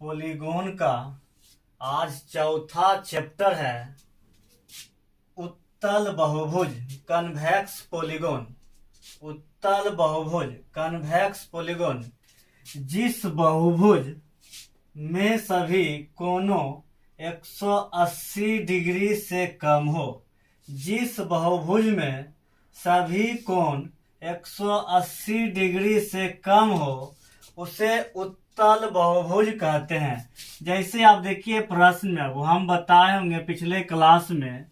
Polygon का आज चौथा चैप्टर है उत्तल बहुभुज कन्वेक्स पॉलीगॉन। उत्तल बहुभुज कन्वेक्स पॉलीगॉन जिस बहुभुज में सभी कोणों 180 डिग्री से कम हो। जिस बहुभुज में सभी कोण 180 डिग्री से कम हो उसे उत्तल बहुभुज कहते हैं। जैसे आप देखिए प्रश्न में वो हम बताए होंगे पिछले क्लास में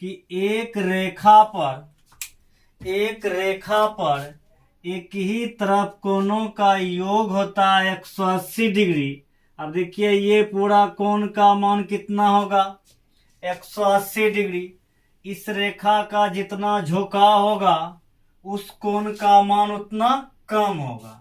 कि एक रेखा पर एक ही तरफ कोणों का योग होता है 180 डिग्री। अब देखिए ये पूरा कोण का मान कितना होगा 180 डिग्री। इस रेखा का जितना झुकाव होगा उस कोण का मान उतना कम होगा।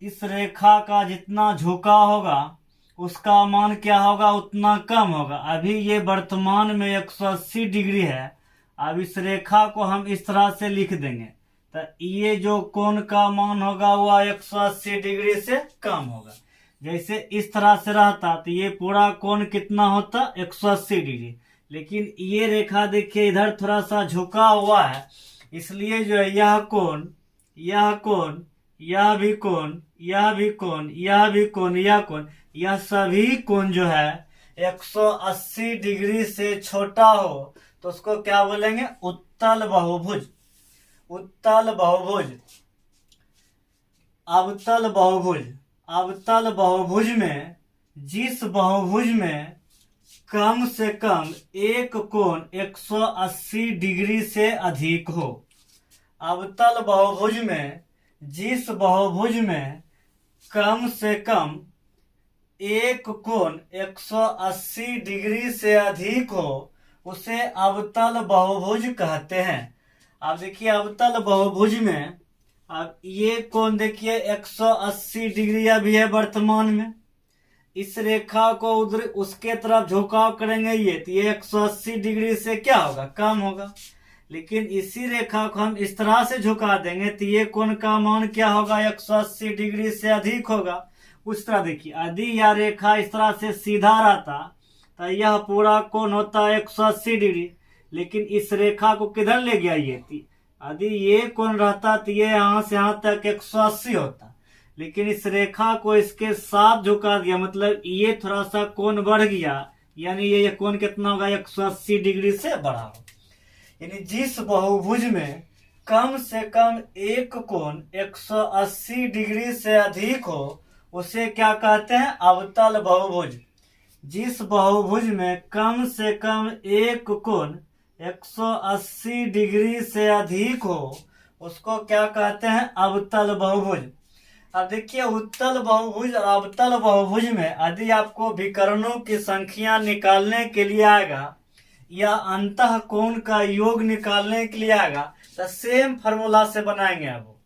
इस रेखा का जितना झुकाव होगा उसका मान क्या होगा उतना कम होगा। अभी ये वर्तमान में 180 डिग्री है। अब इस रेखा को हम इस तरह से लिख देंगे तो ये जो कोण का मान होगा वह 180 डिग्री से कम होगा। जैसे इस तरह से रहता तो ये पूरा कोण कितना होता 180 डिग्री। लेकिन ये रेखा देखिए इधर थोड़ा सा झुका हुआ है, इसलिए जो है यह कोण यह भी कोण यह सभी कोण जो है 180 डिग्री से छोटा हो तो उसको क्या बोलेंगे उत्तल बहुभुज। उत्तल बहुभुज अवतल बहुभुज में जिस बहुभुज में कम से कम एक कोण 180 डिग्री से अधिक हो। अवतल बहुभुज में जिस बहुभुज में कम से कम एक कोण 180 डिग्री से अधिक हो उसे अवतल बहुभुज कहते हैं। अब देखिए अवतल बहुभुज में अब ये कोण देखिए 180 डिग्री अभी है वर्तमान में। इस रेखा को उधर उसके तरफ झुकाव करेंगे ये तो ये 180 डिग्री से क्या होगा कम होगा। लेकिन इसी रेखा को हम इस तरह से झुका देंगे तो ये कोण का मान क्या होगा 180 डिग्री से अधिक होगा। उस तरह देखिए यदि यह रेखा इस तरह से सीधा रहता तो यह पूरा कोण होता है 180 डिग्री। लेकिन इस रेखा को किधर ले गया ये यदि ये कोण रहता तो ये यहाँ से यहाँ तक 180 होता। लेकिन इस रेखा को इसके साथ झुका दिया मतलब ये थोड़ा सा कोण बढ़ गया, यानी ये कोण कितना होगा 180 डिग्री से बढ़ा हो। यानी जिस बहुभुज में कम से कम एक कोण 180 डिग्री से अधिक हो उसे क्या कहते हैं अवतल बहुभुज। जिस बहुभुज में कम से कम एक कोण 180 डिग्री से अधिक हो उसको क्या कहते हैं अवतल बहुभुज। अब देखिए उत्तल बहुभुज और अवतल बहुभुज में यदि आपको विकर्णों की संख्या निकालने के लिए आएगा या अंतः कोण का योग निकालने के लिए आएगा तो सेम फार्मूला से बनाएंगे। अब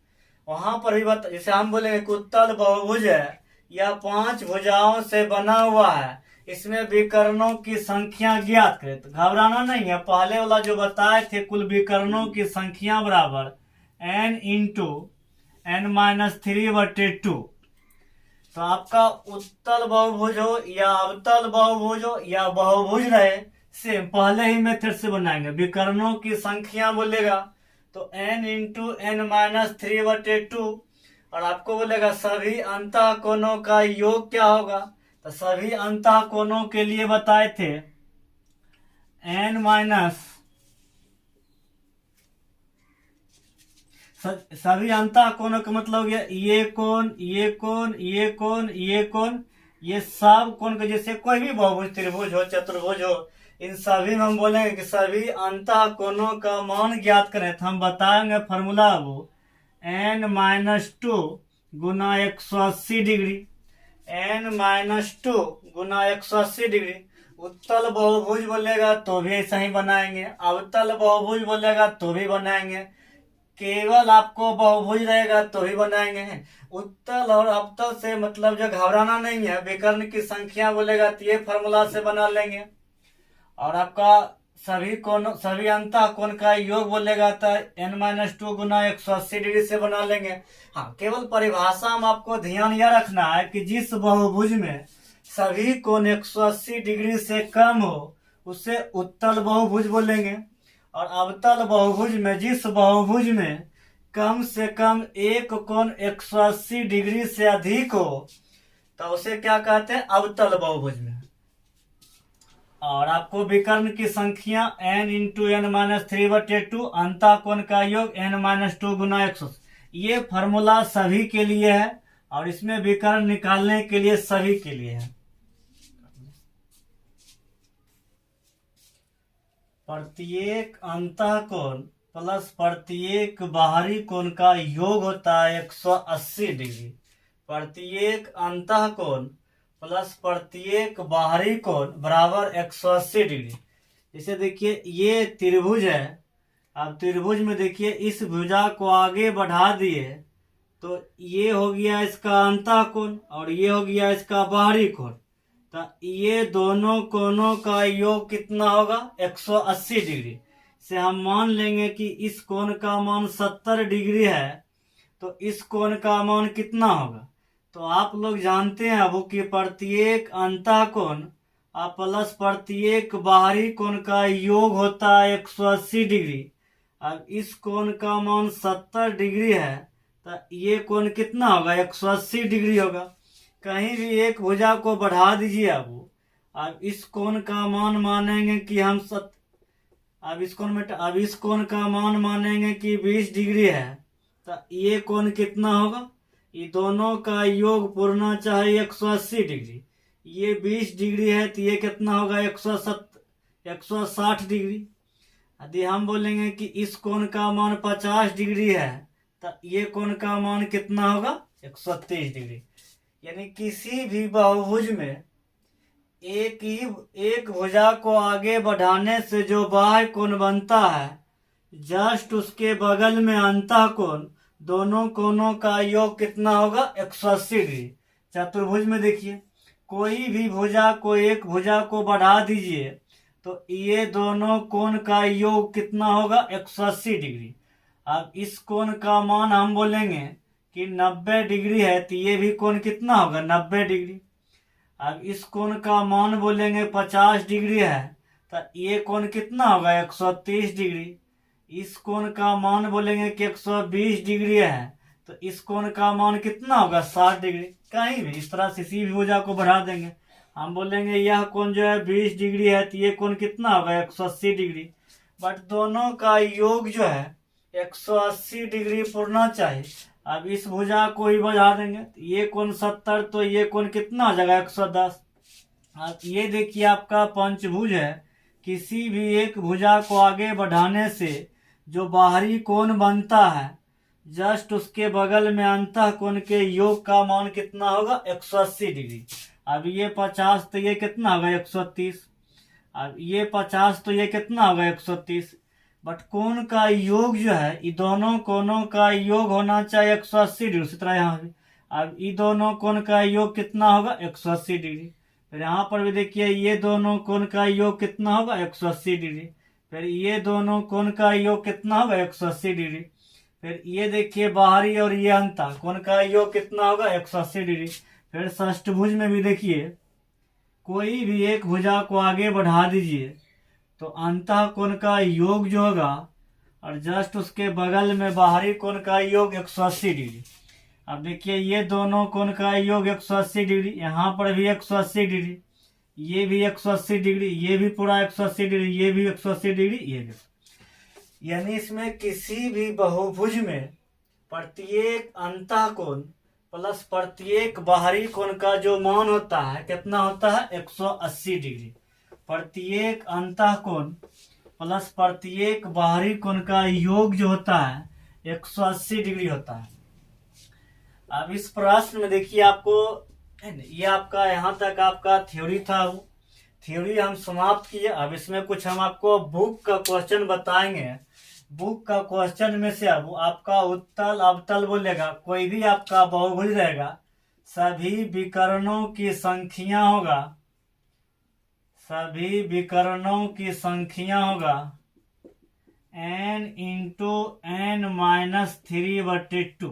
वहां पर भी जैसे हम बोलेंगे कि उत्तल बहुभुज है या 5 भुजाओं से बना हुआ है, इसमें विकर्णों की संख्या ज्ञात करें। तो घबराना नहीं है, पहले वाला जो बताए थे कुल विकर्णों की संख्या बराबर n इंटू n-3/2। तो आपका उत्तल बहुभुज हो या अवतल बहुभुज हो या बहुभुज रहे सेम पहले ही मेथड से बनाएंगे। विकर्णों की संख्या बोलेगा तो n इंटू n-3/2 और आपको बोलेगा सभी अंतः कोणों का योग क्या होगा। तो सभी अंतः कोणों के लिए बताए थे सभी अंतः कोणों का मतलब हो गया ये कोण ये सब कोण के जैसे कोई भी बहुभुज त्रिभुज हो चतुर्भुज हो इन सभी में हम बोलेंगे कि सभी अंतः कोणों का मान ज्ञात करें। तो हम बताएंगे फॉर्मूला वो n-2 गुना 180 डिग्री n-2 गुना 180 डिग्री। उत्तल बहुभुज बोलेगा तो भी ऐसा ही बनाएंगे, अवतल बहुभुज बोलेगा तो भी बनाएंगे, केवल आपको बहुभुज रहेगा तो भी बनाएंगे। उत्तल और अवतल से मतलब जो घबराना नहीं है, विकर्ण की संख्या बोलेगा तो ये फार्मूला से बना लेंगे। और आपका सभी अंतः कोण का योग बोलेगा तो n-2 गुना 180 डिग्री से बना लेंगे। हाँ, केवल परिभाषा में आपको ध्यान यह रखना है कि जिस बहुभुज में सभी कोण 180 डिग्री से कम हो उसे उत्तल बहुभुज बोलेंगे। और अवतल बहुभुज में जिस बहुभुज में कम से कम एक कोण 180 डिग्री से अधिक हो तो उसे क्या कहते हैं, अवतल बहुभुज में। और आपको विकर्ण की संख्या n इंटू एन माइनस 3/2 अंतः कोण का योग n-2 गुना 180। ये फॉर्मूला सभी के लिए है और इसमें विकर्ण निकालने के लिए सभी के लिए है। प्रत्येक अंतः कोण प्लस प्रत्येक बाहरी कोण का योग होता है 180 डिग्री। प्रत्येक अंतः कोण प्लस प्रत्येक बाहरी कोण बराबर 180 डिग्री। जैसे देखिए ये त्रिभुज है, अब त्रिभुज में देखिए इस भुजा को आगे बढ़ा दिए तो ये हो गया इसका अंतः कोण और ये हो गया इसका बाहरी कोण। तो ये दोनों कोणों का योग कितना होगा, 180 डिग्री। से हम मान लेंगे कि इस कोण का मान 70 डिग्री है तो इस कोण का मान कितना होगा। तो आप लोग जानते हैं अब कि प्रत्येक अंतः कोण प्लस प्रत्येक बाहरी कोण का योग होता है 180 डिग्री। अब इस कोण का मान 70 डिग्री है तो ये कोण कितना होगा, 180 डिग्री होगा। कहीं भी एक भुजा को बढ़ा दीजिए अब इस कोण का मान मानेंगे कि हम अब इस कोण का मान मानेंगे कि 20 डिग्री है तो ये कोण कितना होगा, ये दोनों का योग पूर्णा चाहिए 180 डिग्री। ये 20 डिग्री है तो ये कितना होगा, 160 डिग्री। यदि हम बोलेंगे कि इस कोण का मान 50 डिग्री है तो ये कोण का मान कितना होगा, 130 डिग्री। यानी किसी भी बहुभुज में एक भुजा को आगे बढ़ाने से जो बाह्य कोण बनता है जस्ट उसके बगल में अंतः कोण, दोनों कोणों का योग कितना होगा, 180 डिग्री। चतुर्भुज में देखिए कोई भी भुजा को एक भुजा को बढ़ा दीजिए तो ये दोनों कोण का योग कितना होगा, 180 डिग्री। अब इस कोण का मान हम बोलेंगे कि 90 डिग्री है तो ये भी कोण कितना होगा, 90 डिग्री। अब इस कोण का मान बोलेंगे 50 डिग्री है तो ये कोण कितना होगा, 130 डिग्री। इस कोण का मान बोलेंगे कि 120 डिग्री है तो इस कोण का मान कितना होगा, 60 डिग्री। कहीं भी इस तरह से किसी भी भुजा को बढ़ा देंगे, हम बोलेंगे यह कोण जो है 20 डिग्री है तो ये कोण कितना होगा, 180 डिग्री। बट दोनों का योग जो है 180 डिग्री पूर्णा चाहिए। अब इस भुजा को ही बढ़ा देंगे तो ये कोण 70 तो ये कोण कितना हो जाएगा, 110। अब ये देखिए आपका पंचभुज है, किसी भी एक भुजा को आगे बढ़ाने से जो बाहरी कोण बनता है जस्ट उसके बगल में अंतः कोण के योग का मान कितना होगा, 180 डिग्री। अब ये 50 तो ये कितना होगा, 130। अब ये 50 तो ये कितना होगा, 130। बट कोण का योग जो है ये दोनों कोणों का योग होना चाहिए 180 डिग्री। उसी तरह यहाँ भी अब ये दोनों कोण का योग कितना होगा, 180 डिग्री। फिर यहाँ पर भी देखिए ये दोनों कोण का योग कितना होगा, 180 डिग्री। फिर ये दोनों कोण का योग कितना होगा, 180 डिग्री। फिर ये देखिए बाहरी और ये अंतः कोण का योग कितना होगा, 180 डिग्री। फिर षष्ठभुज में भी देखिए कोई भी एक भुजा को आगे बढ़ा दीजिए तो अंतः कोण का योग जो होगा और जस्ट उसके बगल में बाहरी कोण का योग 180 डिग्री। अब देखिए ये दोनों कोण का योग 180 डिग्री, यहाँ पर भी 180 डिग्री, ये भी 180 डिग्री, ये भी पूरा 180 डिग्री, ये भी 180 डिग्री, ये भी। यानी इसमें किसी भी बहुभुज में प्रत्येक अंतः कोण प्लस प्रत्येक बाहरी कोण का जो मान होता है कितना होता है, 180 डिग्री। प्रत्येक अंतः कोण प्लस प्रत्येक बाहरी कोण का योग जो होता है 180 डिग्री होता है। अब इस प्रश्न में देखिए आपको ये आपका यहाँ तक आपका थ्योरी था, वो थ्योरी हम समाप्त किए। अब इसमें कुछ हम आपको बुक का क्वेश्चन बताएंगे। बुक का क्वेश्चन में से अब आपका उत्तल अवतल बोलेगा, कोई भी आपका बहुभुज रहेगा, सभी विकर्णों की संख्या होगा, सभी विकर्णों की संख्या होगा n into n minus 3/2,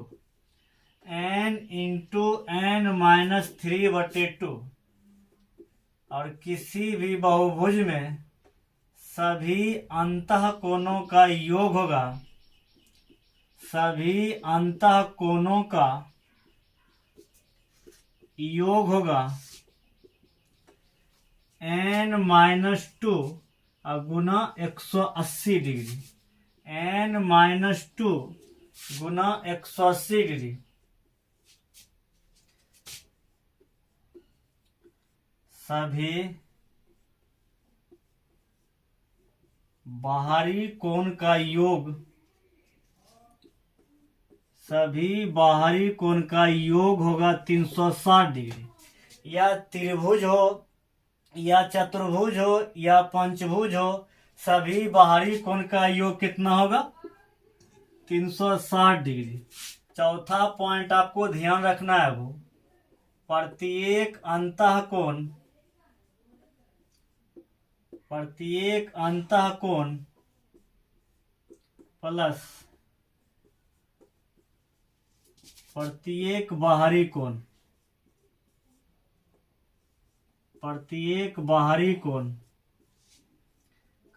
n into n minus 3/2। और किसी भी बहुभुज में सभी अंतः कोणों का योग होगा, सभी अंतः कोणों का योग होगा n-2 गुना 180 डिग्री, n-2 गुना 180 डिग्री। सभी बाहरी कोण का योग, सभी बाहरी कोण का योग होगा 360 डिग्री। या त्रिभुज हो या चतुर्भुज हो या पंचभुज हो, सभी बाहरी कोण का योग कितना होगा? 360 डिग्री। चौथा पॉइंट आपको ध्यान रखना है, वो प्रत्येक अंतःकोण, प्रत्येक अंतःकोण प्लस प्रत्येक बाहरी कोण, प्रत्येक बाहरी कोण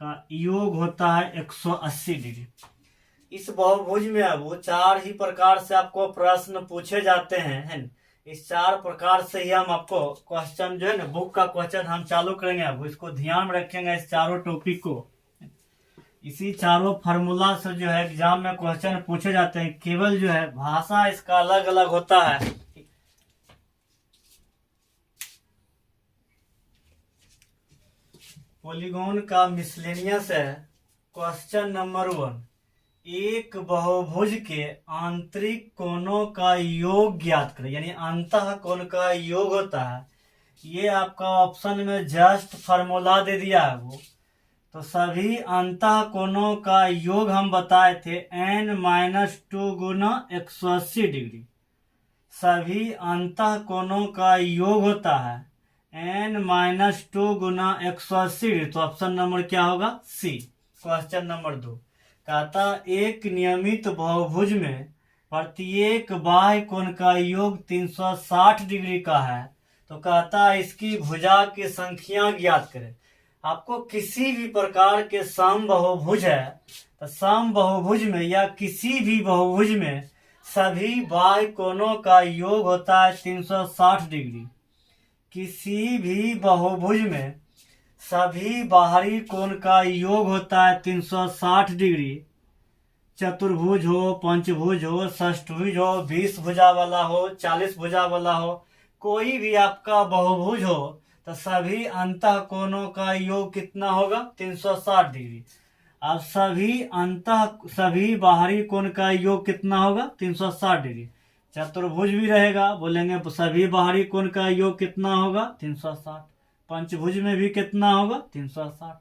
का योग होता है 180 डिग्री। इस बहुभुज में अब वो 4 ही प्रकार से आपको प्रश्न पूछे जाते हैं, है न? इस 4 प्रकार से ही हम आपको क्वेश्चन जो है ना, बुक का क्वेश्चन हम चालू करेंगे। अब इसको ध्यान में रखेंगे, इस चारों टॉपिक को, इसी चारों फार्मूला से जो है एग्जाम में क्वेश्चन पूछे जाते हैं। केवल जो है भाषा इसका अलग अलग होता है। पॉलीगॉन का मिसलेनियस है। क्वेश्चन नंबर 1, एक बहुभुज के आंतरिक कोणों का योग ज्ञात करें, यानी अंतः कोण का योग होता है। ये आपका ऑप्शन में जस्ट फार्मूला दे दिया है वो। तो सभी अंतः कोणों का योग हम बताए थे n-2 गुना 180 डिग्री। सभी अंतः कोणों का योग होता है n-2 गुना 180 डिग्री। तो ऑप्शन नंबर क्या होगा? सी। क्वेश्चन नंबर 2 कहता एक नियमित बहुभुज में प्रत्येक बाह्य कोण का योग 360 डिग्री का है। तो कहता है इसकी भुजा की संख्या ज्ञात करें। आपको किसी भी प्रकार के सम बहुभुज है, तो सम बहुभुज में या किसी भी बहुभुज में सभी बाह्य कोणों का योग होता है 360 डिग्री। किसी भी बहुभुज में सभी बाहरी कोण का योग होता है 360 डिग्री। चतुर्भुज हो, पंचभुज हो, षष्ठभुज हो, 20 भुजा वाला हो, 40 भुजा वाला हो, कोई भी आपका बहुभुज हो, तो सभी अंतः कोणों का योग कितना होगा? 360 डिग्री। अब सभी बाहरी कोण का योग कितना होगा? 360 डिग्री। चतुर्भुज भी रहेगा, बोलेंगे सभी बाहरी कोण का योग कितना होगा? 360। पंचभुज में भी कितना होगा? 360।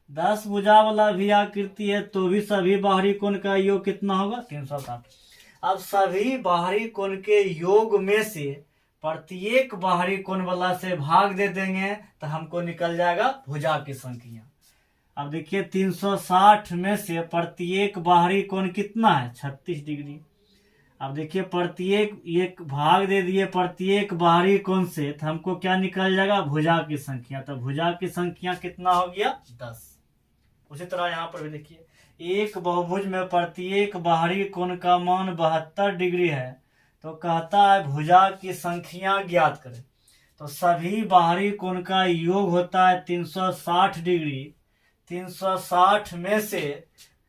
10 भुजा वाला भी आकृति है तो भी सभी बाहरी कोण का योग कितना होगा? 360। अब सभी बाहरी कोण के योग में से प्रत्येक बाहरी कोण वाला से भाग दे देंगे तो हमको निकल जाएगा भुजा की संख्या। अब देखिए 360 में से प्रत्येक बाहरी कोण कितना है? 36 डिग्री। अब देखिए प्रत्येक एक भाग दे दिए प्रत्येक बाहरी कोण से, तो हमको क्या निकल जाएगा? भुजा की संख्या। तो भुजा की संख्या कितना हो गया? 10। उसी तरह यहाँ पर भी देखिए एक बहुभुज में प्रत्येक बाहरी कोण का मान 72 डिग्री है। तो कहता है भुजा की संख्या ज्ञात करें। तो सभी बाहरी कोण का योग होता है 360 डिग्री। 360 में से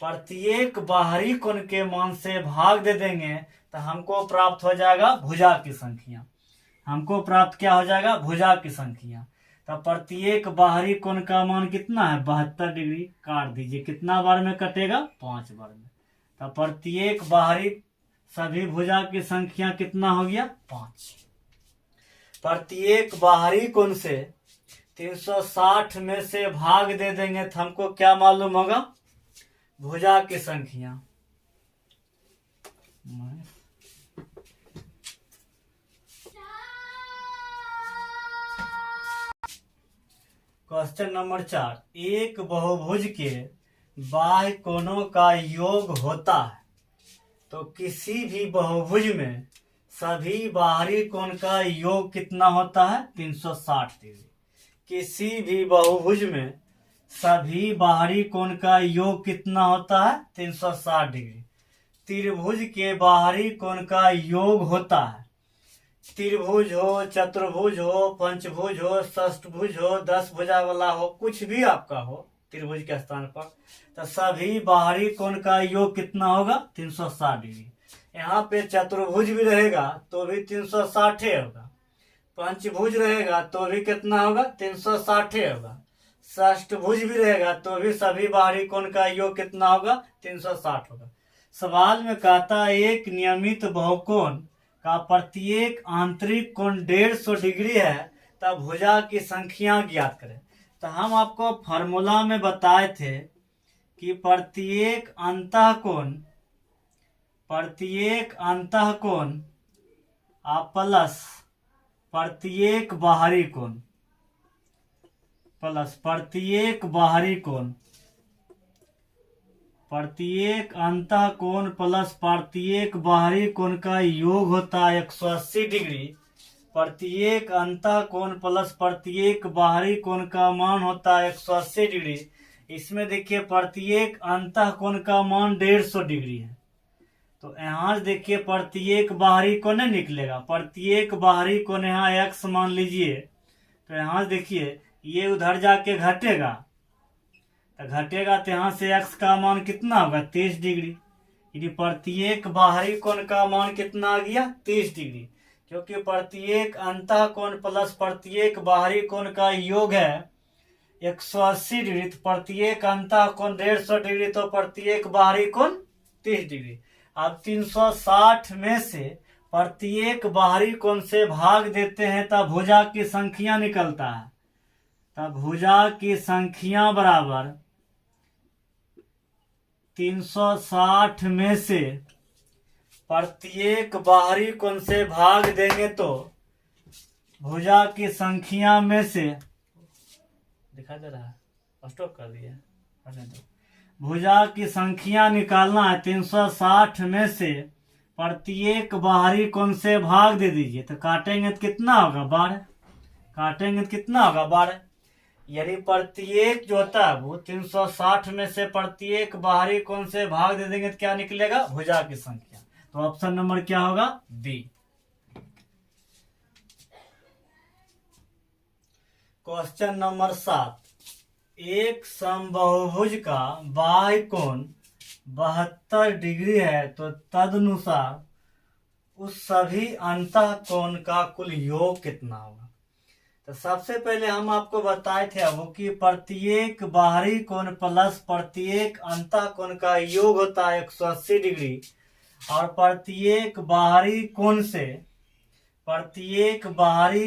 प्रत्येक बाहरी कोण के मान से भाग दे देंगे तो हमको प्राप्त हो जाएगा भुजा की संख्या। हमको प्राप्त क्या हो जाएगा? भुजा की संख्या। तो प्रत्येक बाहरी कोण का मान कितना है? 72 डिग्री। काट दीजिए, कितना बार में कटेगा? 5 बार में। तो प्रत्येक बाहरी सभी भुजा की संख्या कितना हो गया? 5। प्रत्येक बाहरी कोण से 360 में से भाग दे देंगे तो हमको क्या मालूम होगा? भुजा की संख्या। क्वेश्चन नंबर 4, एक बहुभुज के बाह्य कोणों का योग होता है तो किसी भी बहुभुज में सभी बाहरी कोण का योग कितना होता है? 360 डिग्री। किसी भी बहुभुज में सभी बाहरी कोण का योग कितना होता है? 360 डिग्री। त्रिभुज के बाहरी कोण का योग होता है, त्रिभुज हो, चतुर्भुज हो, पंचभुज हो, षष्ठभुज हो, 10 भुजा वाला हो, कुछ भी आपका हो त्रिभुज के स्थान पर, तो सभी बाहरी कोण का योग कितना होगा? 360 डिग्री। यहाँ पे चतुर्भुज भी रहेगा तो भी 360 होगा, पंचभुज रहेगा तो भी कितना होगा? 360 होगा, षष्ठभुज भी रहेगा तो भी सभी बाहरी कोण का योग कितना होगा? 360 होगा। सवाल में कहता है एक नियमित बहुकोण का प्रत्येक आंतरिक कोण 150 डिग्री है, तब भुजा की संख्या ज्ञात करें। तो हम आपको फॉर्मूला में बताए थे कि प्रत्येक अंतःकोण प्लस प्रत्येक बाहरी कोण प्रत्येक अंतःकोण प्लस प्रत्येक बाहरी कोण का योग होता है 180 डिग्री। प्रत्येक अंतःकोण प्लस प्रत्येक बाहरी कोण का मान होता है 180 डिग्री। इसमें देखिए प्रत्येक अंतःकोण का मान 150 डिग्री है, तो यहाँ देखिए प्रत्येक बाहरी कोण नहीं निकलेगा, प्रत्येक बाहरी कोण यहाँ x मान लीजिए, तो यहाँ देखिए ये उधर जाके घटेगा, तो यहाँ से x का मान कितना होगा? 30 डिग्री। यदि प्रत्येक बाहरी कोण का मान कितना आ गया? 30 डिग्री, क्योंकि प्रत्येक अंतःकोण प्लस प्रत्येक बाहरी कोण का योग है 180 डिग्री, तो प्रत्येक अंतःकोण 150 डिग्री, तो प्रत्येक बाहरी कोण 30 डिग्री। अब 360 में से प्रत्येक बाहरी कोण से भाग देते हैं तब भुजा की संख्या निकलता है, तब भुजा की संख्या बराबर 360 में से प्रत्येक बाहरी कोण से भाग देंगे तो भुजा की संख्या में से दिखा दे रहा है, स्टॉप कर दिया, भुजा की संख्या निकालना है। 360 में से प्रत्येक बाहरी कोण से भाग दे दीजिए, तो काटेंगे तो कितना होगा? 12। काटेंगे तो कितना होगा? 12। यदि प्रत्येक जो होता है वो 360 में से प्रत्येक बाहरी कोण से भाग दे देंगे तो क्या निकलेगा? भुजा की संख्या। तो ऑप्शन नंबर क्या होगा? बी। क्वेश्चन नंबर 7, एक समबाहुभुज का बाह्य कोण 72 डिग्री है, तो तदनुसार उस सभी अंतःकोण का कुल योग कितना होगा? तो सबसे पहले हम आपको बताए थे वो कि प्रत्येक बाहरी कोण प्लस प्रत्येक अंतःकोण का योग होता है 180 डिग्री, और प्रत्येक बाहरी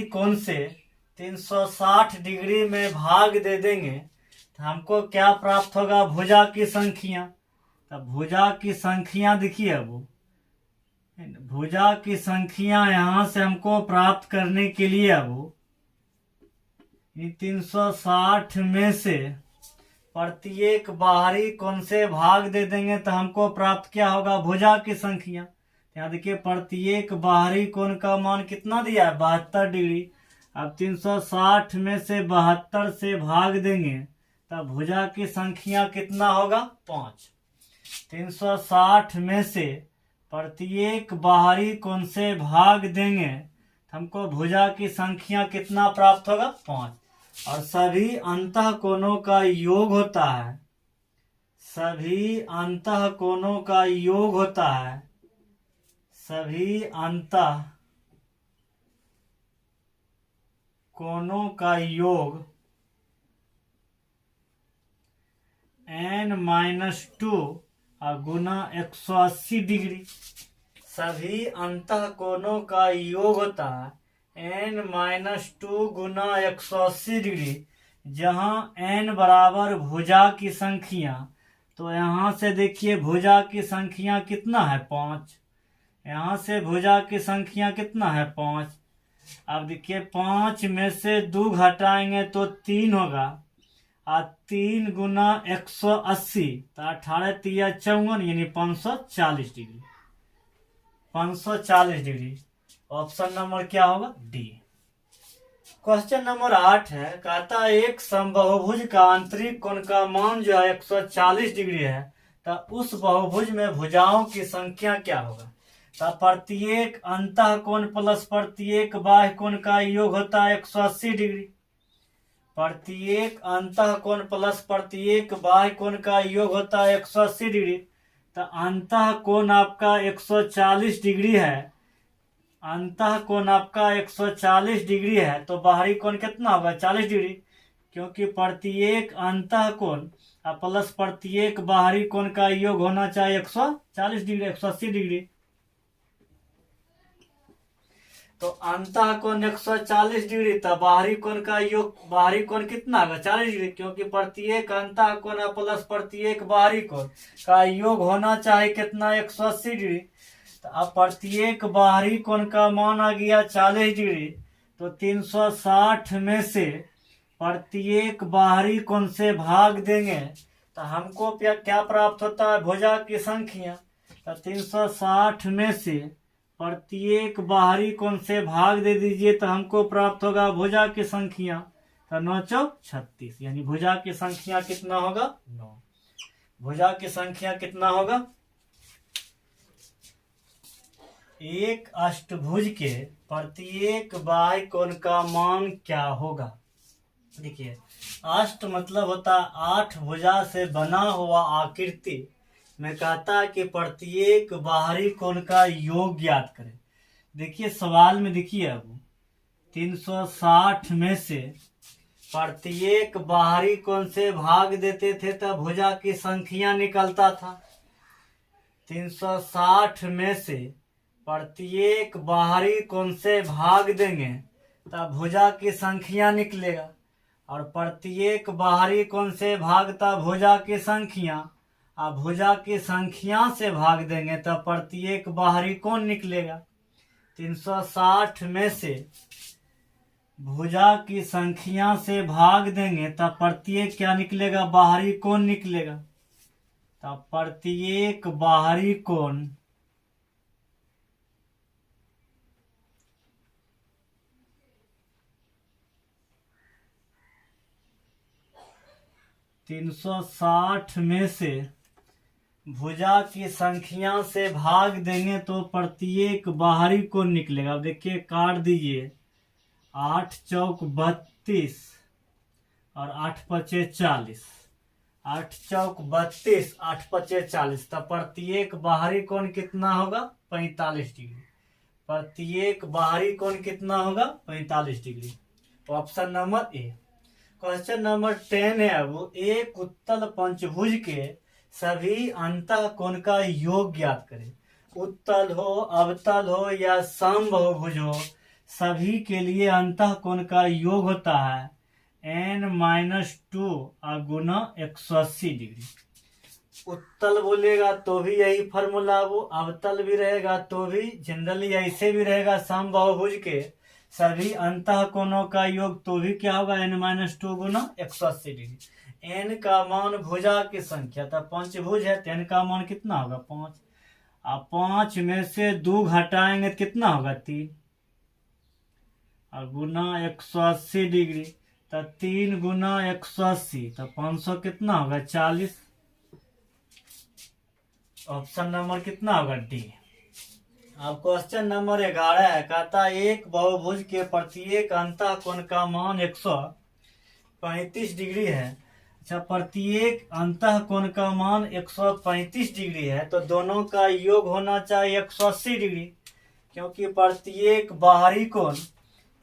कोण से 360 डिग्री में भाग दे देंगे तो हमको क्या प्राप्त होगा? भुजा की संख्या। तब भुजा की संख्या देखिए, वो भुजा की संख्या यहाँ से हमको प्राप्त करने के लिए वो 360 में से प्रत्येक बाहरी कोण से भाग दे देंगे तो हमको प्राप्त क्या होगा? भुजा की संख्या। यहाँ देखिए प्रत्येक बाहरी कोण का मान कितना दिया है? 72 डिग्री। अब 360 में से 72 से भाग देंगे तब भुजा की संख्या कितना होगा? 5। 360 में से प्रत्येक बाहरी कोण से भाग देंगे हमको भुजा की संख्या कितना प्राप्त होगा? 5। और सभी अंतःकोणों का योग होता है, सभी अंतःकोणों का योग होता है, सभी अंतःकोणों का योग n-2 गुना 180 डिग्री। सभी अंतःकोणों का योग होता है n-2 गुना 180 डिग्री, जहाँ n बराबर भुजा की संख्या, तो यहाँ से देखिए भुजा की संख्या कितना है? 5। यहाँ से भुजा की संख्या कितना है? 5। अब देखिए 5 में से 2 घटाएंगे तो 3 होगा, और 3 गुना 180 तो 18 तिया 54 यानी 540 डिग्री। 540 डिग्री। ऑप्शन नंबर क्या होगा? डी। क्वेश्चन नंबर 8 है, कहता है एक समबाहुभुज का आंतरिक कोण का मान जो है 140 डिग्री है, तो उस बहुभुज में भुजाओं की संख्या क्या होगा। तो प्रत्येक अंतः कोण प्लस प्रत्येक बाह्य कोण का योग होता है 180 डिग्री। प्रत्येक अंतः कोण प्लस प्रत्येक बाह्य कोण का योग होता है 180 डिग्री। तो अंतः कोण आपका 140 डिग्री है, अंतः कोण आपका 140 डिग्री है, तो बाहरी कोण कितना होगा 40 डिग्री, क्योंकि प्रत्येक अंतः कोण प्लस प्रत्येक बाहरी कोण का योग होना चाहिए 140 डिग्री, 180 डिग्री। तो अंतः कोण 140 डिग्री, तो बाहरी कोण का योग, बाहरी कोण कितना होगा 40 डिग्री, क्योंकि प्रत्येक अंतः कोण प्लस प्रत्येक बाहरी कोण का योग होना चाहिए कितना 180 डिग्री। तो अब प्रत्येक बाहरी कोण का मान आ गया 40 डिग्री, तो 360 में से प्रत्येक बाहरी कोण से भाग देंगे तो हमको क्या प्राप्त होता है, भुजा की संख्या। तो 360 में से प्रत्येक बाहरी कोण से भाग दे दीजिए तो हमको प्राप्त होगा भुजा की संख्या। तो 9 चौक 36, यानी भुजा की संख्या कितना होगा 9। भुजा की संख्या कितना होगा। एक अष्टभुज के प्रत्येक बाह्य कोण का मान क्या होगा। देखिए, अष्ट मतलब होता 8 भुजा से बना हुआ आकृति में कहता है कि प्रत्येक बाहरी कोण का योग ज्ञात करें। देखिए सवाल में, देखिए अब 360 में से प्रत्येक बाहरी कोण से भाग देते थे तो भुजा की संख्या निकलता था। 360 में से प्रत्येक बाहरी कोण से भाग देंगे तब भुजा की संख्या निकलेगा, और प्रत्येक बाहरी कोण से भागता भुजा की संख्या, अब भुजा की संख्या से भाग देंगे तो प्रत्येक बाहरी कोण निकलेगा। 360 में से भुजा की संख्या से भाग देंगे तब प्रत्येक क्या निकलेगा, बाहरी कोण निकलेगा। तब प्रत्येक बाहरी कोण 360 में से भुजा की संख्या से भाग देंगे तो प्रत्येक बाहरी कोण निकलेगा। अब देखिए काट दीजिए, 8 चौक 32 और 8 पचे 40, 8 चौक 32, 8 पचे 40, तब प्रत्येक बाहरी कोण कितना होगा 45 डिग्री। प्रत्येक बाहरी कोण कितना होगा 45 degree. Option number A. Question number 10 है, अब एक उत्तल पंचभुज के सभी अंतः कोण का योग ज्ञात करें। उत्तल हो, अवतल हो या समबाहुभुज हो, सभी के लिए अंतः कोण का योग होता है n-2 गुना 180 डिग्री। उत्तल बोलेगा तो भी यही फॉर्मूला, वो अवतल भी रहेगा तो भी जनरली ऐसे भी रहेगा। समबाहुभुज के सभी अंतः कोणों का योग तो भी क्या होगा n-2 गुना 180 डिग्री। n का मान भुजा की संख्या, तो पंचभुज है तो n का मान कितना होगा 5। अब 5 में से 2 घटाएंगे तो कितना होगा 3, और गुना 180 डिग्री, तो 3 गुना 180, तो 500 कितना होगा 40। ऑप्शन नंबर कितना होगा डी। अब क्वेश्चन नंबर 11 है, कहता एक बहुभुज के प्रत्येक अंतः कोण का मान 135 डिग्री है। अच्छा, प्रत्येक अंतः कोण का मान 135 डिग्री है तो दोनों का योग होना चाहिए 180 डिग्री, क्योंकि प्रत्येक बाहरी कोण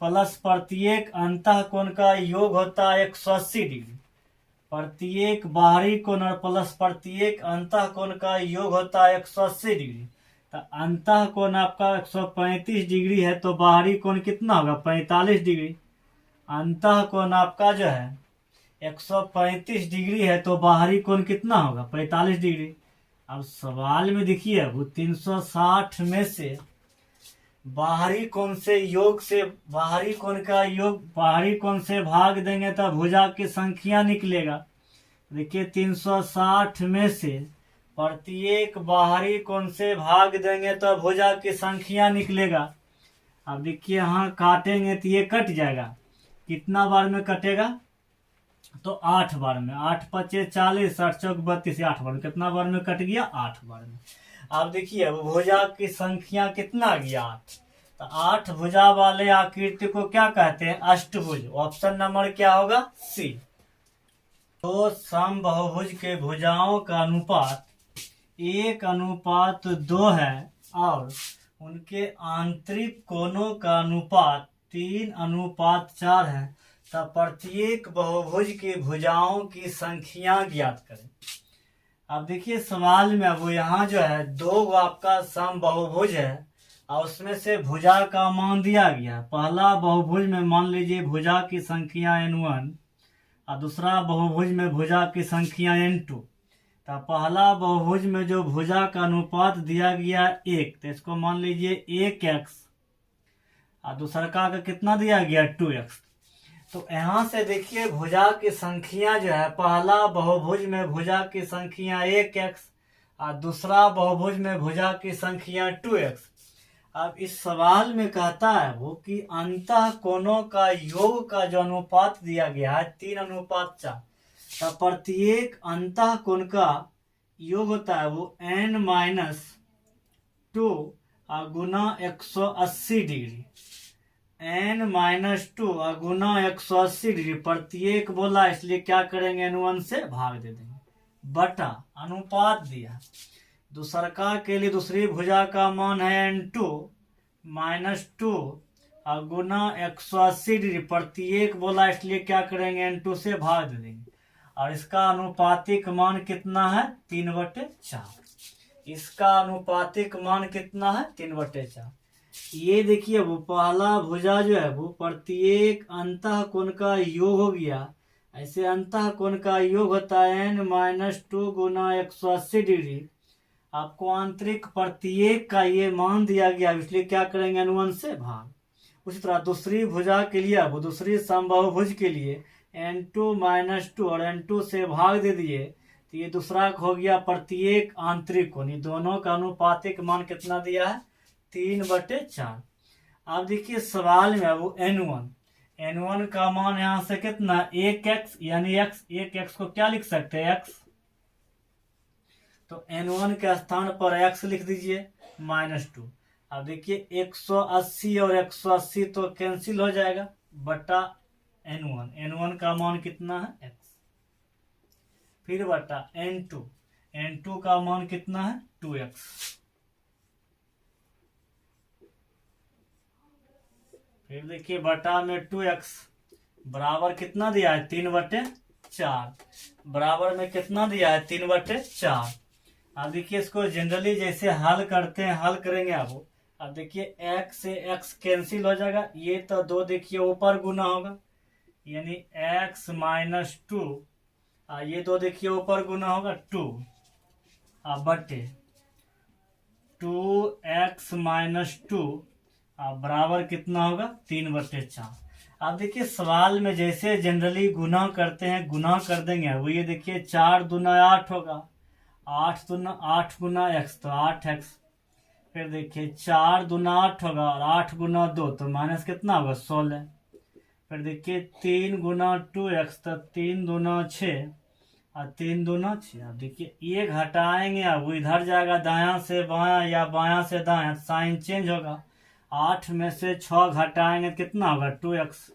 प्लस प्रत्येक अंतः कोण का योग होता है 180 डिग्री। प्रत्येक बाहरी कोण और प्लस प्रत्येक अंतः कोण का योग होता है 180 डिग्री। तो अंतः कोण आपका 135 डिग्री है तो बाहरी कोण कितना होगा 45 डिग्री। अंतः कोण आपका जो है 135 डिग्री है तो बाहरी कोण कितना होगा 45 डिग्री। अब सवाल में देखिए, वो 360 में से बाहरी कोण से योग से बाहरी कोण का योग बाहरी कोण से भाग देंगे तो भुजा की संख्या निकलेगा। देखिए 360 में से प्रत्येक बाहरी कोण से भाग देंगे तो भुजा की संख्या निकलेगा। अब देखिए यहाँ काटेंगे तो ये कट जाएगा, कितना बार में कटेगा? तो 8 बार में। 8 पचे 40, 8 चौक 32, 8 बार में। कितना बार में कट गया? 8 बार में। आप देखिए अब भुजा की संख्या कितना आ गया? 8। तो 8 भुजा वाले आकृति को क्या कहते हैं? अष्टभुज। ऑप्शन नंबर क्या होगा? सी। तो समबाहुभुज के भुजाओं का अनुपात 1:2 है और उनके आंतरिक कोणों का अनुपात 3:4 है। तब प्रत्येक बहुभुज की भुजाओं की संख्या ज्ञात करें। अब देखिए सवाल में अब यहाँ जो है 2 आपका समबाहुभुज है और उसमें से भुजा का मान दिया गया। पहला बहुभुज में मान लीजिए भुजा की संख्या n1 और दूसरा बहुभुज में भुजा की संख्या n2। तो पहला बहुभुज में जो भुजा का अनुपात दिया गया 1, तो इसको मान लीजिए 1x और दूसरा का कितना दिया गया? 2x। तो यहाँ से देखिए भुजा की संख्या जो है, पहला बहुभुज में भुजा की संख्या 1x और दूसरा बहुभुज में भुजा की संख्या 2x। अब इस सवाल में कहता है वो कि अंतः कोणों का योग का जो अनुपात दिया गया है 3:4। तो प्रत्येक अंतः कोण का योग होता है वो n-2 गुना 180 डिग्री। n-2 गुना 180 डिग्री प्रत्येक बोला, इसलिए क्या करेंगे? n1 से भाग दे देंगे बटा अनुपात दिया। दूसरका के लिए दूसरी भुजा का मान है n2 -2 गुना 180 डिग्री प्रत्येक बोला, इसलिए क्या करेंगे? n2 से भाग दे देंगे और इसका अनुपातिक मान कितना है? 3/4। इसका अनुपातिक मान कितना है? 3/4। ये देखिए वो पहला भुजा जो है वो प्रत्येक अंतः कोण का योग हो गया। ऐसे अंतः कोण का योग होता है n-2 गुना 180 डिग्री। आपको आंतरिक प्रत्येक का ये मान दिया गया, इसलिए क्या करेंगे? n1 से भाग। उसी तरह दूसरी भुजा के लिए, वो दूसरी समबाहुभुज के लिए n2 -2 और n2 से भाग दे दिए, तो ये दूसरा हो गया प्रत्येक आंतरिक कोण। ये दोनों का अनुपातिक मान कितना दिया है? 3/4। अब देखिए सवाल में वो n1 का मान यहाँ से कितना? 1x, यानी x, 1x को क्या लिख सकते हैं? x। तो n1 के स्थान पर x लिख दीजिए -2। अब देखिए 180 और 180 तो कैंसिल हो जाएगा बटा n1 का मान कितना है? x। फिर बटा n2 का मान कितना है? 2x। फिर देखिए बटा में 2x बराबर कितना दिया है? 3/4। बराबर में कितना दिया है? 3/4। अब देखिए इसको जनरली जैसे हल करते हैं, हल करेंगे आप। अब देखिए x से x कैंसिल हो जाएगा, ये तो 2 देखिए ऊपर गुना होगा, यानी x -2 ये 2 देखिए ऊपर गुना होगा 2 बटे 2x -2 बराबर कितना होगा? 3/4। अब देखिए सवाल में जैसे जनरली गुना करते हैं, गुना कर देंगे वो। ये देखिए 4 दूना 8 होगा, 8 गुना x तो 8x। फिर देखिए 4 दूना 8 होगा और 8 गुना 2 तो माइनस कितना होगा? 16। फिर देखिए 3 गुना 2x तो 3 दूना 6 और 3 दूना 6। अब देखिए ये घटाएंगे, अब वो इधर जाएगा दायां से बायां या बायां से दायां, साइन चेंज होगा। 8 में से 6 घटाएंगे कितना होगा? 2x।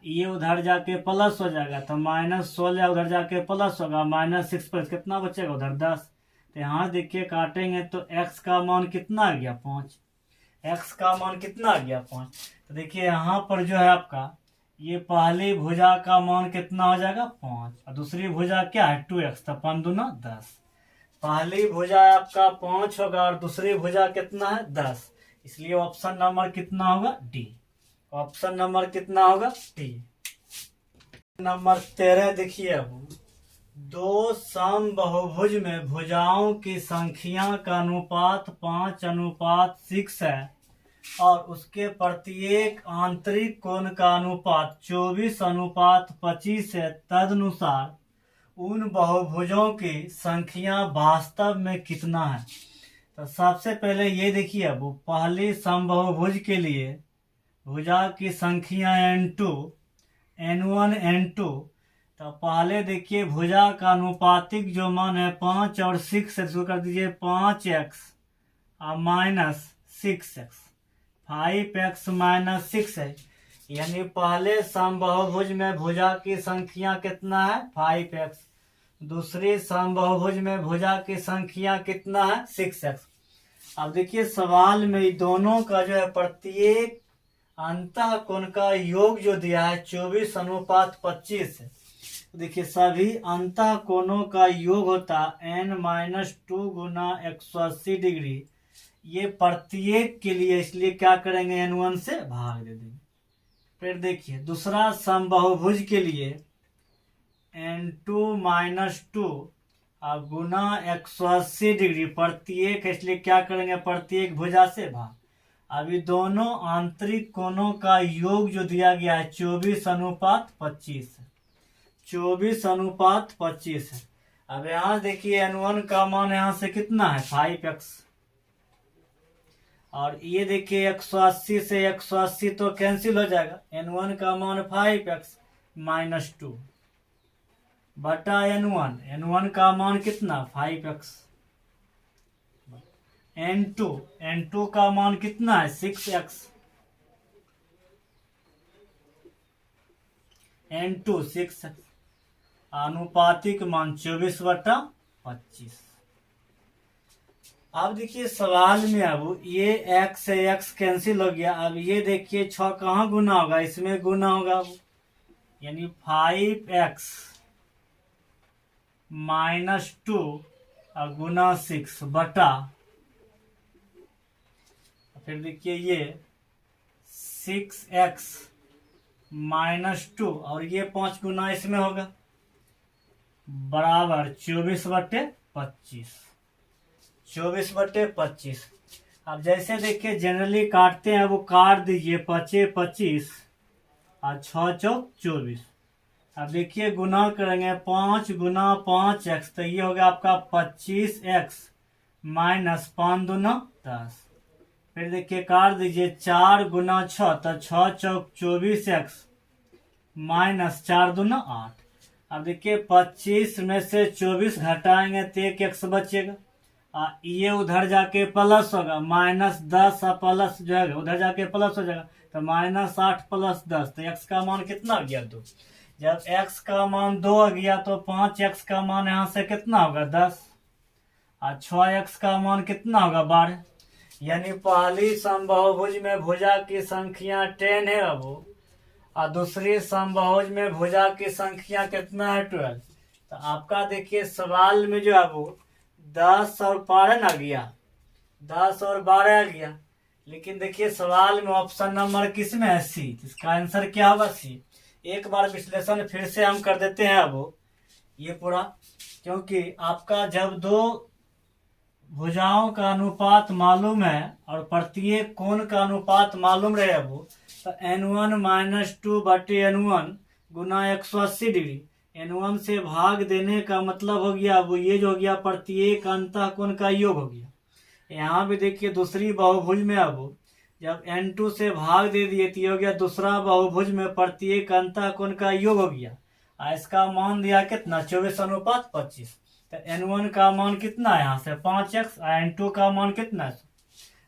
ये उधर जाके प्लस हो जाएगा तो -16 उधर जाके प्लस होगा, -6 पर कितना बचेगा? उधर 10। तो यहाँ देखिए काटेंगे तो x का मान कितना आ गया? 5। x का मान कितना आ गया? 5। तो देखिए यहाँ पर जो है आपका ये पहली भुजा का मान कितना हो जाएगा? 5 और दूसरी भुजा क्या है? 2x। तो 5 दूना 10। पहली भुजा आपका 5 होगा और दूसरी भुजा कितना है? 10। इसलिए ऑप्शन नंबर कितना होगा? डी। ऑप्शन नंबर कितना होगा? डी। नंबर 13 देखिए अब 2 समबाहुभुज में भुजाओं की संख्या का अनुपात 5:6 है और उसके प्रत्येक आंतरिक कोण का अनुपात 24:25 है। तदनुसार उन बहुभुजों की संख्या वास्तव में कितना है? तो सबसे पहले ये देखिए अब पहली समबाहुभुज के लिए भुजा की संख्या n2 N1 N2, तो पहले देखिए भुजा का अनुपातिक जो मान है 5 और 6 है, इसको कर दीजिए 5x और माइनस 6x, 5x माइनस 6 है। यानी पहले समबाहुभुज में भुजा की संख्या कितना है 5x, दूसरी समबाहुभुज में भुजा की संख्या कितना है 6x। अब देखिए सवाल में दोनों का जो है प्रत्येक अंतः कोण का योग जो दिया है 24:25 है। देखिए सभी अंतः कोणों का योग होता है n-2 गुना 180 डिग्री। ये प्रत्येक के लिए, इसलिए क्या करेंगे n1 से भाग दे देंगे। फिर देखिए दूसरा समबाहुभुज के लिए n2-2 गुना 180 डिग्री प्रत्येक, इसलिए क्या करेंगे प्रत्येक भुजा से भाग। अभी दोनों आंतरिक कोणों का योग जो दिया गया है 24:25 है, 24:25 है। अब यहाँ देखिए n1 का मान यहाँ से कितना है 5x, और ये देखिए 180 से 180 तो कैंसिल हो जाएगा। n1 का मान 5x माइनस 2 बटा n1 का मान कितना 5x, n2 का मान कितना है 6x, n2 6x, आनुपातिक मान 24/25। अब देखिए सवाल में अब ये x से x कैंसिल हो गया। अब ये देखिए 6 कहाँ गुना होगा, इसमें गुना होगा, यानी 5x माइनस 2 गुना 6 बटा, फिर देखिए ये 6x माइनस 2 और ये 5 गुना इसमें होगा बराबर 24/25, 24/25। अब जैसे देखिए जनरली काटते हैं वो काट दीजिए 25 और 6 चौक 24। अब देखिए गुना करेंगे 5 गुना 5x, तो ये हो गया आपका 25x माइनस 5 दूना 10। फिर देखिए काट दीजिए 4 गुना 6, तो 6 चौक 24x माइनस 4 दूना 8। अब देखिए 25 में से 24 घटाएंगे तो एक x बचेगा, ये उधर जाके प्लस होगा, माइनस 10 प्लस जो है उधर जाके प्लस हो जाएगा, तो माइनस 8 प्लस 10, तो x का मान कितना आ गया 2। जब x का मान 2 आ गया तो 5x का मान यहाँ से कितना होगा 10, और 6x का मान कितना होगा 12। यानी पहली समबाहुभुज में भुजा की संख्या 10 है अब, और दूसरी समबाहुभुज में भुजा की संख्या कितना है 12। तो आपका देखिए सवाल में जो है वो 10 और 12 आ गया, 10 और 12 आ गया, लेकिन देखिए सवाल में ऑप्शन नंबर किस में है सी, इसका आंसर क्या होगा सी। एक बार विश्लेषण फिर से हम कर देते हैं अब ये पूरा, क्योंकि आपका जब दो भुजाओं का अनुपात मालूम है और प्रत्येक कोण का अनुपात मालूम रहे अब, तो n1-2 बटे n1 गुना 180 डिग्री, n1 से भाग देने का मतलब हो गया वो ये जो हो गया प्रत्येक अंतः कोण का योग हो गया। यहाँ भी देखिए दूसरी बहुभुज में अब जब n2 से भाग दे दिए तो ये हो गया दूसरा बहुभुज में प्रत्येक अंतः कोण का योग हो गया। इसका मान दिया कितना 24:25, तो n1 का मान कितना है यहाँ से 5x, n2 का मान कितना है।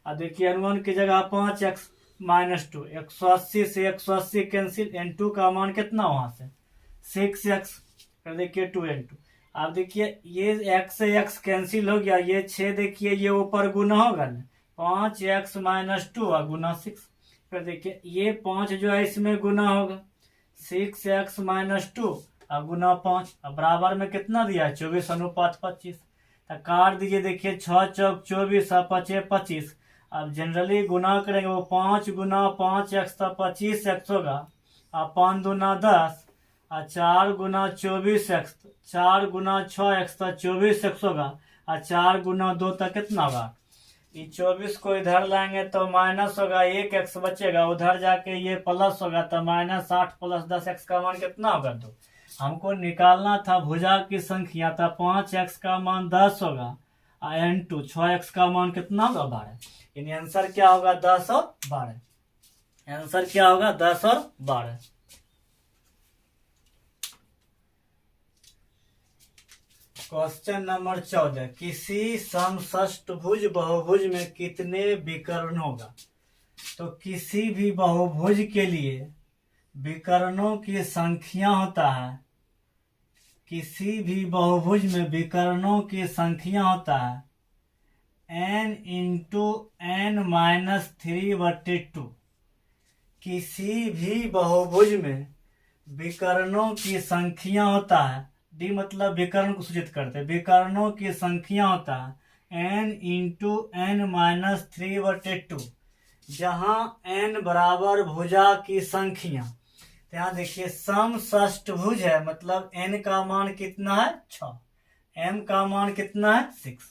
अब देखिए n1 की जगह 5x माइनस 2, 180 से 180 कैंसिल, n2 का मान कितना वहां से 6x, फिर देखिए 2n2। अब देखिए ये x से x कैंसिल हो गया, ये 6 देखिए ये ऊपर गुना होगा ना 5x माइनस 2 गुना 6, फिर देखिए ये 5 जो है इसमें गुना होगा 6x माइनस 2 गुना 5, बराबर में कितना दिया है 24:25। तो काट दीजिए देखिए 6 चौक 24 और 5 25। अब जनरली गुना करेंगे वो 5 गुना 5x तो 25x होगा, और 5 दूना 10, और 4 गुना 24x, 4 गुना 6x तो 24x होगा, और 4 गुना 2 तक कितना होगा, ये 24 को इधर लाएंगे तो माइनस होगा, 1x बचेगा, उधर जाके ये प्लस होगा, तो माइनस 8 प्लस 10x का मान कितना होगा 2। हमको निकालना था भुजा की संख्या, था 5x का मान 10 होगा, और n2 6x का मान कितना होगा 12। यानी आंसर क्या होगा 10 और 12, आंसर क्या होगा 10 और 12। क्वेश्चन नंबर 14, किसी समषष्टभुज बहुभुज में कितने विकर्ण होगा। तो किसी भी बहुभुज के लिए विकर्णों की संख्या होता है, किसी भी बहुभुज में विकर्णों की संख्या होता है n इंटू n माइनस 3/2। किसी भी बहुभुज में विकर्णों की संख्या होता है, डी मतलब विकर्ण को सूचित करते हैं, विकर्णों की संख्या होता है n इंटू n माइनस 3/2, जहाँ n बराबर भुजा की संख्या। तो यहाँ देखिए समषष्टभुज है, मतलब n का मान कितना है 6, m का मान कितना है 6,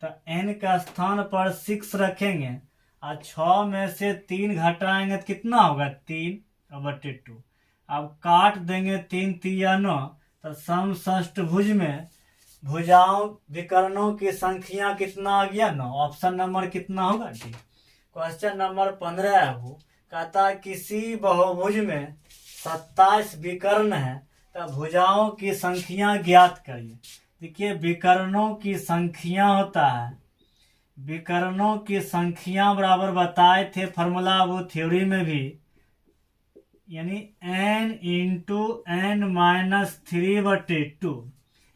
तो n का स्थान पर 6 रखेंगे और 6 में से 3 घटाएंगे तो कितना होगा 3/2। अब काट देंगे 3 3 9, तो समषष्टभुज में भुजाओं विकर्णों की संख्या कितना आ गया 9। ऑप्शन नंबर कितना होगा डी। क्वेश्चन नंबर 15 है, वो कहता है किसी बहुभुज में 27 विकर्ण है, तो भुजाओं की संख्या ज्ञात करिए। देखिए विकर्णों की संख्या होता है, विकर्णों की संख्या बराबर बताए थे फॉर्मूला वो थ्योरी में भी, यानी n इंटू n माइनस 3/2,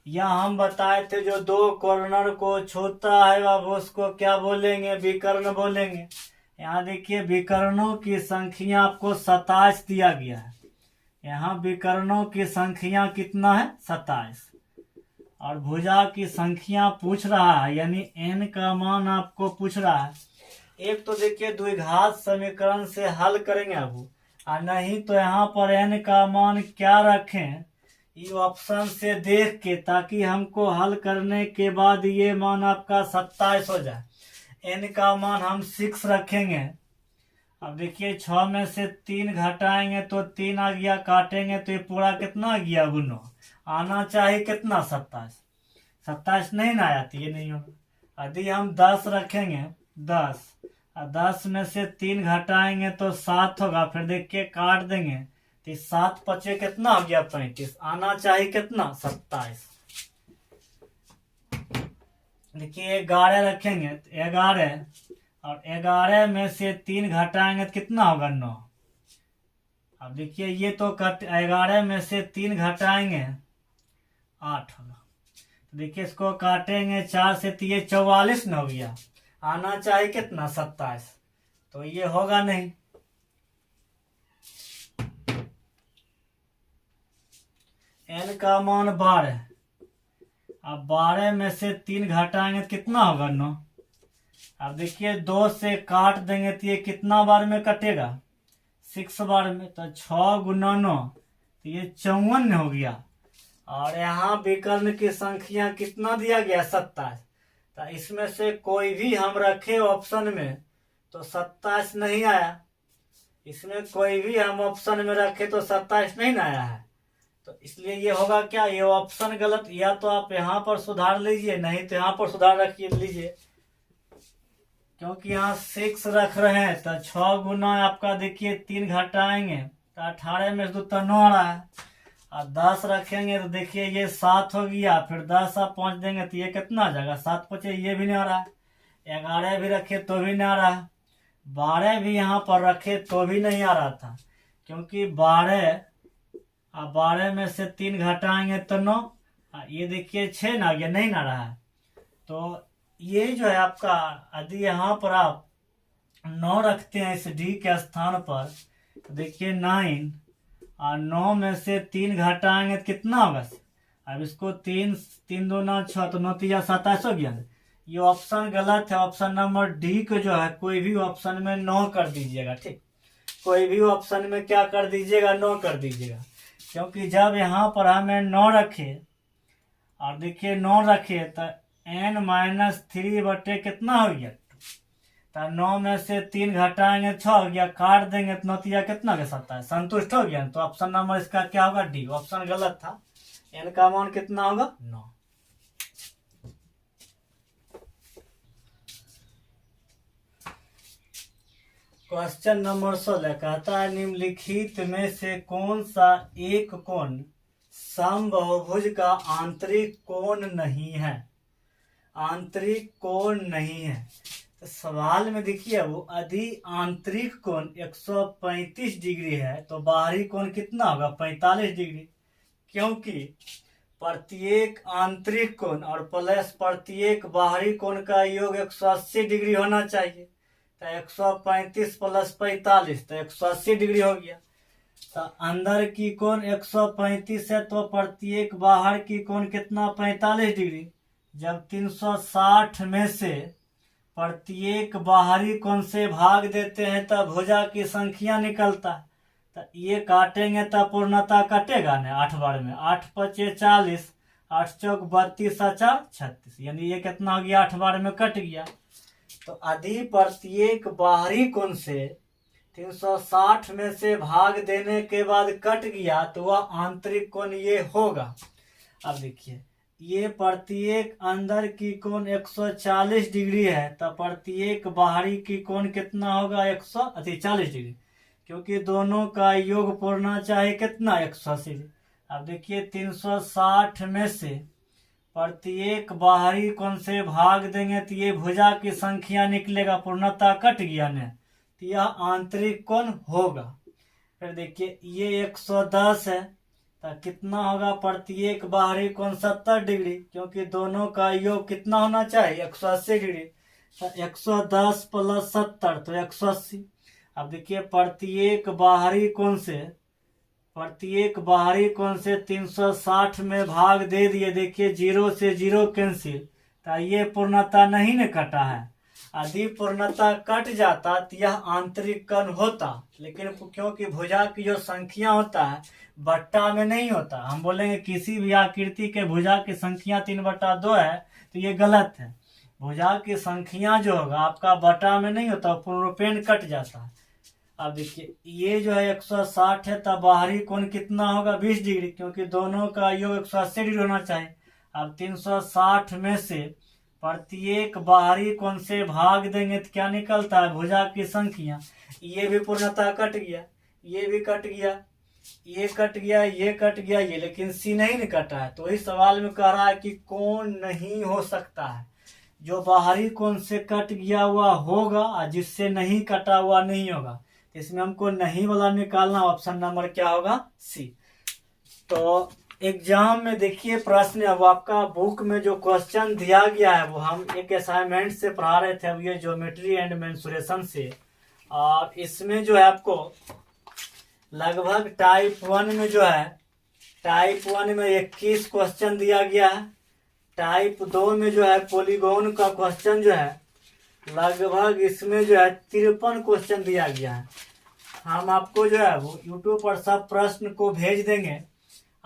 या हम बताए थे जो दो कॉर्नर को छूता है अब उसको क्या बोलेंगे विकर्ण बोलेंगे। यहाँ देखिए विकर्णों की संख्या आपको 27 दिया गया है, यहाँ विकर्णों की संख्या कितना है 27, और भुजा की संख्या पूछ रहा है, यानी n का मान आपको पूछ रहा है। एक तो देखिए द्विघात समीकरण से हल करेंगे अब, और नहीं तो यहाँ पर n का मान क्या रखें ये ऑप्शन से देख के, ताकि हमको हल करने के बाद ये मान आपका 27 हो जाए। n का मान हम 6 रखेंगे। अब देखिए 6 में से 3 घटाएंगे तो 3 आ गया, काटेंगे तो ये पूरा कितना आ गया 9, आना चाहिए कितना 27 नहीं ना आया, ये नहीं होगा। यदि हम 10 रखेंगे 10, और 10 में से 3 घटाएंगे तो 7 होगा, फिर देखिए काट देंगे तो 7 पचे कितना हो गया 35, आना चाहिए कितना 27। देखिए 11 रखेंगे तो 11, और 11 में से 3 घटाएंगे तो कितना होगा 9। अब देखिए ये तो 11 में से 3 घटाएंगे 8 होगा, तो देखिए इसको काटेंगे 4 से तो ये 44 न हो गया, आना चाहिए कितना 27, तो ये होगा नहीं। n का मान 12, अब 12 में से 3 घटाएंगे तो कितना होगा 9। अब देखिए 2 से काट देंगे तो ये कितना बार में कटेगा 6 बार में, तो 6 गुना 9 तो ये 54 हो गया, और यहाँ विकर्ण की संख्या कितना दिया गया 27, तो इसमें से कोई भी हम रखे ऑप्शन में तो 27 नहीं आया, इसमें कोई भी हम ऑप्शन में रखे तो 27 नहीं आया है, तो इसलिए ये होगा क्या, ये ऑप्शन गलत। या तो आप यहाँ पर सुधार लीजिए, नहीं तो यहाँ पर सुधार रखिए लीजिए, क्योंकि यहाँ 6 रख रहे हैं तो 6 गुना आपका देखिए 3 घटाएंगे तो 18 में 2 तो 9 आ रहा है, और 10 रखेंगे तो देखिए ये 7 हो गया, फिर 10 आप 5 देंगे तो ये कितना आ जाएगा 7 पचे, ये भी नहीं आ रहा है। 11 भी रखे तो भी नहीं आ रहा है, 12 भी यहाँ पर रखे तो भी नहीं आ रहा था, क्योंकि 12 में से 3 घटाएंगे तो 9, ये देखिए 6 ना गया, नहीं ना रहा है। तो ये जो है आपका, यदि यहाँ पर आप 9 रखते हैं इस डी के स्थान पर, तो देखिए 9, और 9 में से 3 घटाएंगे तो कितना होगा, अब इसको 3 3 2 9 6, तो 9 3 27 हो गया। ये ऑप्शन गलत है, ऑप्शन नंबर डी को जो है कोई भी ऑप्शन में 9 कर दीजिएगा, ठीक, कोई भी ऑप्शन में क्या कर दीजिएगा 9 कर दीजिएगा, क्योंकि जब यहाँ पर हमें 9 रखे, और देखिए 9 रखे तो n माइनस 3 बटे कितना हो गया, तो 9 में से 3 घटाएंगे 6 हो गया, काट देंगे तो 9 3 कितना के 27, संतुष्ट हो गया। तो ऑप्शन नंबर इसका क्या होगा डी, ऑप्शन गलत था, n का मान कितना होगा 9। क्वेश्चन नंबर 16 कहता है निम्नलिखित में से कौन सा एक कोण समबाहुभुज का आंतरिक कोण नहीं है, आंतरिक कोण नहीं है। तो सवाल में देखिए अब यदि आंतरिक कोण 135 डिग्री है तो बाहरी कोण कितना होगा 45 डिग्री, क्योंकि प्रत्येक आंतरिक कोण और प्लस प्रत्येक बाहरी कोण का योग 180 डिग्री होना चाहिए। तो 135 प्लस 45 तो 180 डिग्री हो गया। तो अंदर की कोण 135 है तो प्रत्येक बाहर की कोण कितना 45 डिग्री। जब 360 में से प्रत्येक बाहरी कोण से भाग देते हैं तब भुजा की संख्या निकलता है। तो ये काटेंगे तब पूर्णता कटेगा ना 8 बार में, 8 पचे 40, 8 चौक 32, 4 36, यानी ये कितना हो गया 8 बार में कट गया। तो यदि प्रत्येक बाहरी कोण से 360 में से भाग देने के बाद कट गया तो वह आंतरिक कोण ये होगा। अब देखिए ये प्रत्येक अंदर की कोण 140 डिग्री है तो प्रत्येक बाहरी की कोण कितना होगा 140 डिग्री, क्योंकि दोनों का योग पूर्णा चाहे कितना 180। अब देखिए 360 में से प्रत्येक बाहरी कोण से भाग देंगे तो ये भुजा की संख्या निकलेगा, पूर्णता कट गया न, तो यह आंतरिक कोण होगा। फिर देखिए ये 110 है तो कितना होगा प्रत्येक बाहरी कोण 70 डिग्री, क्योंकि दोनों का योग कितना होना चाहिए 180 डिग्री। तो 110 प्लस 70 तो 180। अब देखिए प्रत्येक बाहरी कोण से 360 में भाग दे दिए, देखिए 0 से 0 कैंसिल, तो ये पूर्णता नहीं न कटा है। यदि पूर्णता कट जाता तो यह आंतरिक कोण होता, लेकिन क्योंकि भुजा की जो संख्या होता है बट्टा में नहीं होता, हम बोलेंगे किसी भी आकृति के भुजा की संख्या 3/2 है तो ये गलत है। भुजा की संख्या जो होगा आपका बटा में नहीं होता, पूर्णपेण कट जाता है। अब देखिए ये जो है 160 है तब बाहरी कोण कितना होगा 20 डिग्री, क्योंकि दोनों का योग 180 डिग्री होना चाहिए। अब 360 में से प्रत्येक बाहरी कोण से भाग देंगे तो क्या निकलता है भुजा की संख्या। ये भी पूर्णता कट गया, ये भी कट गया, ये कट गया, ये कट गया, ये लेकिन सी नहीं न कटा है। तो इस सवाल में कह रहा है कि कोण नहीं हो सकता है, जो बाहरी कोण से कट गया हुआ होगा और जिससे नहीं कटा हुआ नहीं होगा। इसमें हमको नहीं वाला निकालना, ऑप्शन नंबर क्या होगा सी। तो एग्जाम में देखिए प्रश्न अब आपका बुक में जो क्वेश्चन दिया गया है वो हम एक असाइनमेंट से पढ़ा रहे थे, अब ये ज्योमेट्री एंड मेंसुरेशन से। और इसमें जो है आपको लगभग टाइप 1 में जो है टाइप 1 में 21 क्वेश्चन दिया गया है। टाइप 2 में जो है पॉलीगॉन का क्वेश्चन जो है लगभग इसमें जो है 53 क्वेश्चन दिया गया है। हम आपको जो है वो यूट्यूब पर सब प्रश्न को भेज देंगे,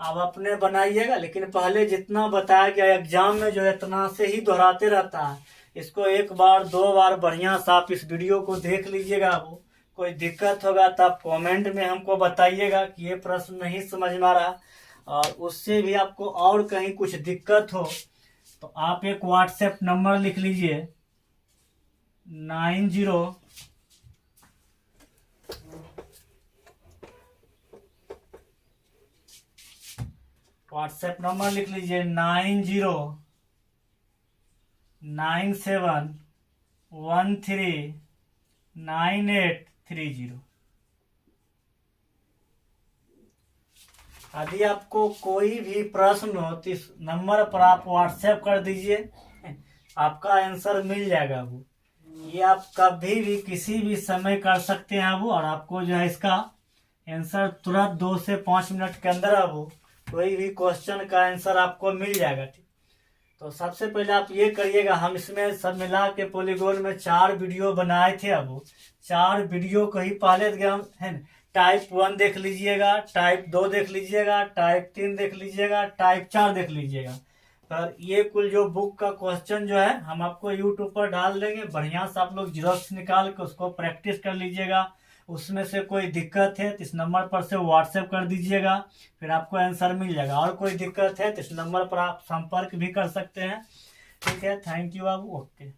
आप अपने बनाइएगा। लेकिन पहले जितना बताया गया एग्जाम में जो है इतना से ही दोहराते रहता है। इसको 1 बार 2 बार बढ़िया से आप इस वीडियो को देख लीजिएगा। वो कोई दिक्कत होगा तो आप कमेंट में हमको बताइएगा कि ये प्रश्न नहीं समझ में आ रहा, और उससे भी आपको और कहीं कुछ दिक्कत हो तो आप एक व्हाट्सएप नंबर लिख लीजिए 90 व्हाट्सएप नंबर लिख लीजिए 9097139830। यदि आपको कोई भी प्रश्न हो तो इस नंबर पर आप व्हाट्सएप कर दीजिए, आपका आंसर मिल जाएगा। वो ये आप कभी भी किसी भी समय कर सकते हैं वो, और आपको जो है इसका आंसर तुरंत 2 से 5 मिनट के अंदर वो कोई भी क्वेश्चन का आंसर आपको मिल जाएगा। ठीक, तो सबसे पहले आप ये करिएगा, हम इसमें सब मिला के पॉलीगॉन में 4 वीडियो बनाए थे। अब 4 वीडियो को ही पहले हम है टाइप 1 देख लीजिएगा, टाइप 2 देख लीजिएगा, टाइप 3 देख लीजिएगा, टाइप 4 देख लीजिएगा। पर ये कुल जो बुक का क्वेश्चन जो है हम आपको यूट्यूब पर डाल देंगे, बढ़िया से आप लोग जेरॉक्स निकाल के उसको प्रैक्टिस कर लीजिएगा। उसमें से कोई दिक्कत है तो इस नंबर पर से व्हाट्सएप कर दीजिएगा, फिर आपको आंसर मिल जाएगा। और कोई दिक्कत है तो इस नंबर पर आप संपर्क भी कर सकते हैं। ठीक है, थैंक यू बाबू, ओके।